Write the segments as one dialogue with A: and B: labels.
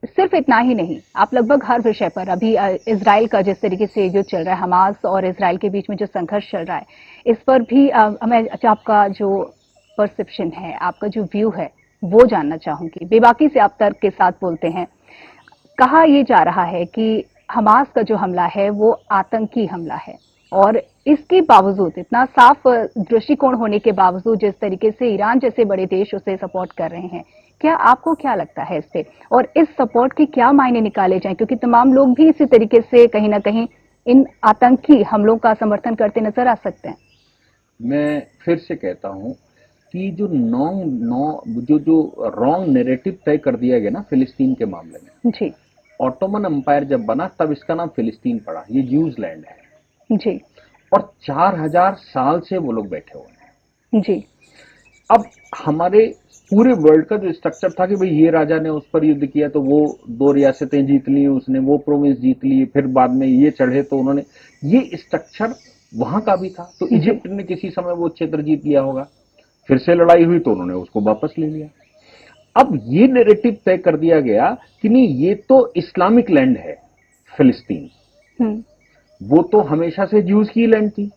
A: सिर्फ इतना ही नहीं, आप लगभग हर विषय पर अभी इजराइल का जिस तरीके से युद्ध चल रहा है, हमास और इजराइल के बीच में जो संघर्ष चल रहा है, इस पर भी मैं आपका जो परसेप्शन है, आपका जो व्यू है, वो जानना चाहूंगी। बेबाकी से आप तर्क के साथ बोलते हैं। कहा यह जा रहा है कि हमास का जो हमला है वो आतंकी हमला है, और इसके बावजूद, इतना साफ दृष्टिकोण होने के बावजूद, जिस तरीके से ईरान जैसे बड़े देश उसे सपोर्ट कर रहे हैं, क्या आपको क्या लगता है इस पे, और इस सपोर्ट के क्या मायने निकाले जाएं? क्योंकि तमाम लोग भी इसी तरीके से कहीं ना कहीं इन आतंकी हमलों का समर्थन करते नजर आ सकते हैं।
B: मैं फिर से कहता हूं कि जो नौ नौ जो जो रॉन्ग नैरेटिव तय कर दिया गया ना फिलिस्तीन के मामले में,
A: जी।
B: ऑटोमन एम्पायर जब बना तब इसका नाम फिलिस्तीन पड़ा, ये ज्यूज लैंड है।
A: जी।
B: और 4000 साल से वो लोग बैठे हुए हैं।
A: जी।
B: अब हमारे पूरे वर्ल्ड का जो स्ट्रक्चर था कि भाई ये राजा ने उस पर युद्ध किया तो वो 2 रियासतें जीत ली, उसने वो प्रोविंस जीत ली, फिर बाद में ये चढ़े तो उन्होंने, ये स्ट्रक्चर वहां का भी था। तो
A: जी।
B: इजिप्ट ने किसी समय वो क्षेत्र जीत लिया होगा, फिर से लड़ाई हुई तो उन्होंने उसको वापस ले लिया। अब ये नैरेटिव तय कर दिया गया कि नहीं, ये तो इस्लामिक लैंड है फिलिस्तीन,
A: हम्म।
B: वो तो हमेशा से ज्यूज की लैंड थी।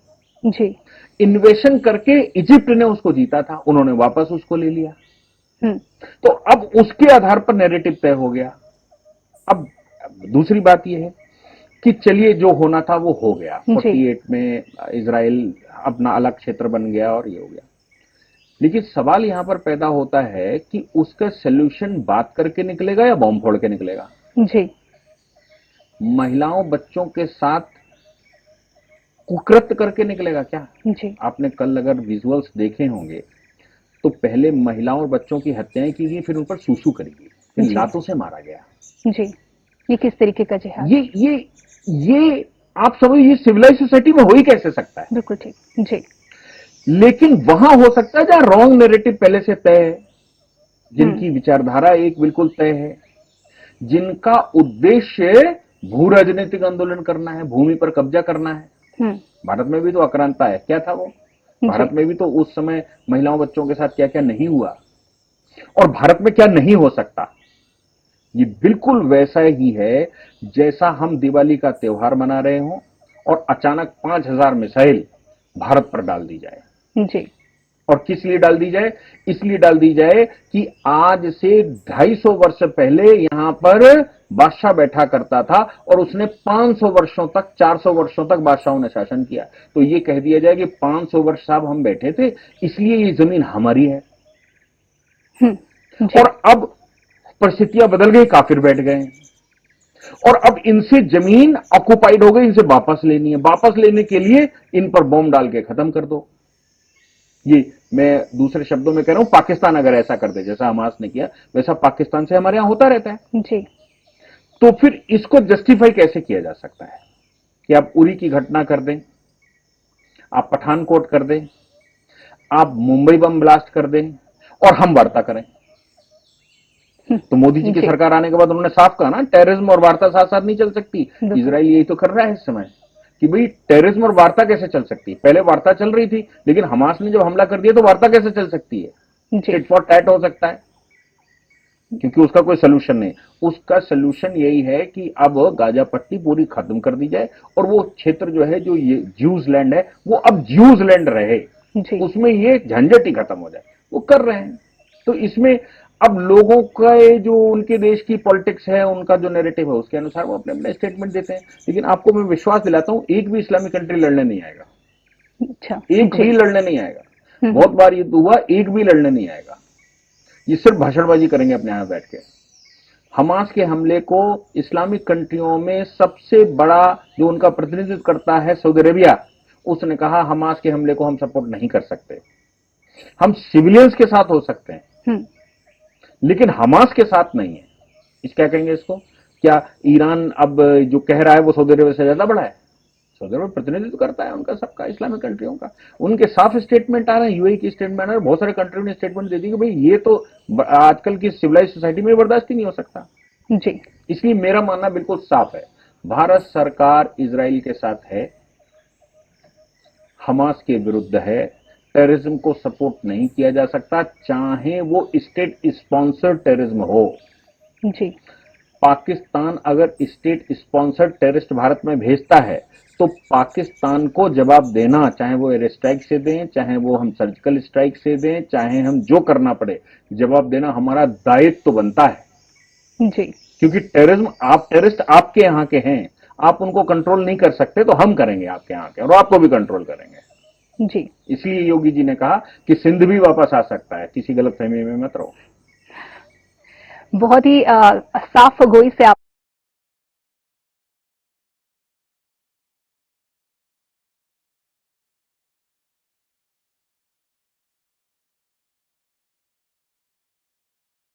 A: जी।
B: इन्वेशन करके इजिप्ट ने उसको जीता था, उन्होंने वापस उसको ले लिया।
A: हम्म।
B: तो अब उसके आधार पर नैरेटिव तय हो गया। अब दूसरी बात यह है कि चलिए जो होना था वो हो गया,
A: जी।
B: 48 में इजराइल अपना अलग क्षेत्र बन गया और ये हो गया। लेकिन सवाल यहां पर पैदा होता है कि उसका सोल्यूशन बात करके निकलेगा या बॉम्ब फोड़ के निकलेगा।
A: जी।
B: महिलाओं बच्चों के साथ कुकृत्य करके निकलेगा क्या।
A: जी।
B: आपने कल अगर विजुअल्स देखे होंगे तो पहले महिलाओं और बच्चों की हत्याएं की गई, फिर उन पर सूसू करी गई, फिर
A: जी।
B: लातों से मारा गया।
A: जी। ये किस तरीके का जिहाद?
B: ये आप समझ, ये सिविलाइज सोसाइटी में हो ही कैसे सकता है।
A: बिल्कुल ठीक। जी।
B: लेकिन वहां हो सकता है जहां रॉन्ग नैरेटिव पहले से तय है,
A: हम्म।
B: जिनकी विचारधारा एक बिल्कुल तय है, जिनका उद्देश्य भू राजनीतिक आंदोलन करना है, भूमि पर कब्जा करना है।
A: हम्म।
B: भारत में भी तो आक्रांता है, क्या था वो।
A: जी।
B: भारत में भी तो उस समय महिलाओं बच्चों के साथ क्या क्या नहीं हुआ, और भारत में क्या नहीं हो सकता। ये बिल्कुल वैसा ही है जैसा हम दिवाली का त्योहार मना रहे हों और अचानक 5000 मिसाइल भारत पर डाल दी जाए।
A: जी।
B: और किस लिए डाल दी जाए, इसलिए डाल दी जाए कि आज से 250 वर्ष पहले यहां पर बादशाह बैठा करता था और उसने 500 वर्षों तक, 400 वर्षों तक बादशाहों ने शासन किया। तो ये कह दिया जाए कि 500 वर्ष साहब हम बैठे थे, इसलिए ये जमीन हमारी है।
A: जी।
B: और अब परिस्थितियां बदल गई, काफिर बैठ गए और अब इनसे जमीन ऑक्युपाइड हो गई, इनसे वापस लेनी है। वापस लेने के लिए इन पर बॉम्ब डाल के खत्म कर दो। ये मैं दूसरे शब्दों में कह रहा हूं, पाकिस्तान अगर ऐसा कर दे जैसा हमास ने किया, वैसा पाकिस्तान से हमारे यहां होता रहता है।
A: जी।
B: तो फिर इसको जस्टिफाई कैसे किया जा सकता है कि आप उरी की घटना कर दें, आप पठानकोट कर दें, आप मुंबई बम ब्लास्ट कर दें और हम वार्ता करें। तो मोदी जी की
A: जी।
B: सरकार आने के बाद उन्होंने साफ कहा ना, टेररिज्म और वार्ता साथ साथ नहीं चल सकती।
A: बिल्कुल।
B: इजराइल यही तो कर रहा है इस समय कि भाई टेररिज्म और वार्ता कैसे चल सकती है। पहले वार्ता चल रही थी, लेकिन हमास ने जब हमला कर दिया तो वार्ता कैसे चल सकती है।
A: जी।
B: टिट फॉर टैट हो सकता है, क्योंकि उसका कोई सोल्यूशन नहीं। उसका सोल्यूशन यही है कि अब गाजा पट्टी पूरी खत्म कर दी जाए और वो क्षेत्र जो है, जो ये ज्यूज लैंड है, वो अब ज्यूज लैंड रहे,
A: जी।
B: उसमें ये झंझट ही खत्म हो जाए। वो कर रहे हैं। तो इसमें अब लोगों का जो उनके देश की पॉलिटिक्स है, उनका जो नैरेटिव है, उसके अनुसार वो अपने अपने स्टेटमेंट देते हैं। लेकिन आपको मैं विश्वास दिलाता हूं, एक भी इस्लामिक कंट्री लड़ने नहीं आएगा,
A: अच्छा।
B: एक
A: जी।
B: भी लड़ने नहीं आएगा।
A: हम्म।
B: बहुत बार युद्ध हुआ, एक भी लड़ने नहीं आएगा। ये सिर्फ भाषणबाजी करेंगे अपने यहां बैठ के। हमास के हमले को इस्लामिक कंट्रियों में सबसे बड़ा जो उनका प्रतिनिधित्व करता है, सऊदी अरेबिया, उसने कहा हमास के हमले को हम सपोर्ट नहीं कर सकते। हम सिविलियंस के साथ हो सकते हैं,
A: हम्म।
B: लेकिन हमास के साथ नहीं है। इस क्या कहेंगे इसको, क्या ईरान अब जो कह रहा है वो सऊदी अरेबिया से ज्यादा बड़ा है। सऊदी अरब प्रतिनिधित्व करता है उनका, सबका, इस्लामिक कंट्रियों का। उनके साफ स्टेटमेंट आ रहे हैं, यूएई की स्टेटमेंट आ रहे हैं, बहुत सारे कंट्रियों ने स्टेटमेंट दे दी कि भाई ये तो आजकल की सिविलाइज सोसाइटी में बर्दाश्त ही नहीं हो सकता।
A: जी।
B: इसलिए मेरा मानना बिल्कुल साफ है, भारत सरकार इजराइल के साथ है, हमास के विरुद्ध है। टेररिज्म को सपोर्ट नहीं किया जा सकता, चाहे वो स्टेट स्पॉन्सर्ड टेररिज्म हो।
A: जी।
B: पाकिस्तान अगर स्टेट स्पॉन्सर्ड टेररिस्ट भारत में भेजता है तो पाकिस्तान को जवाब देना, चाहे वो एयर स्ट्राइक से दें, चाहे वो हम सर्जिकल स्ट्राइक से दें, चाहे हम जो करना पड़े, जवाब देना हमारा दायित्व तो बनता है।
A: जी।
B: क्योंकि टेररिस्ट आपके यहाँ के हैं, आप उनको कंट्रोल नहीं कर सकते, तो हम करेंगे आपके यहाँ के, और आपको भी कंट्रोल करेंगे।
A: जी।
B: इसलिए योगी जी ने कहा कि सिंध भी वापस आ सकता है, किसी गलतफहमी में मत रहो।
A: बहुत ही साफ गोई से आप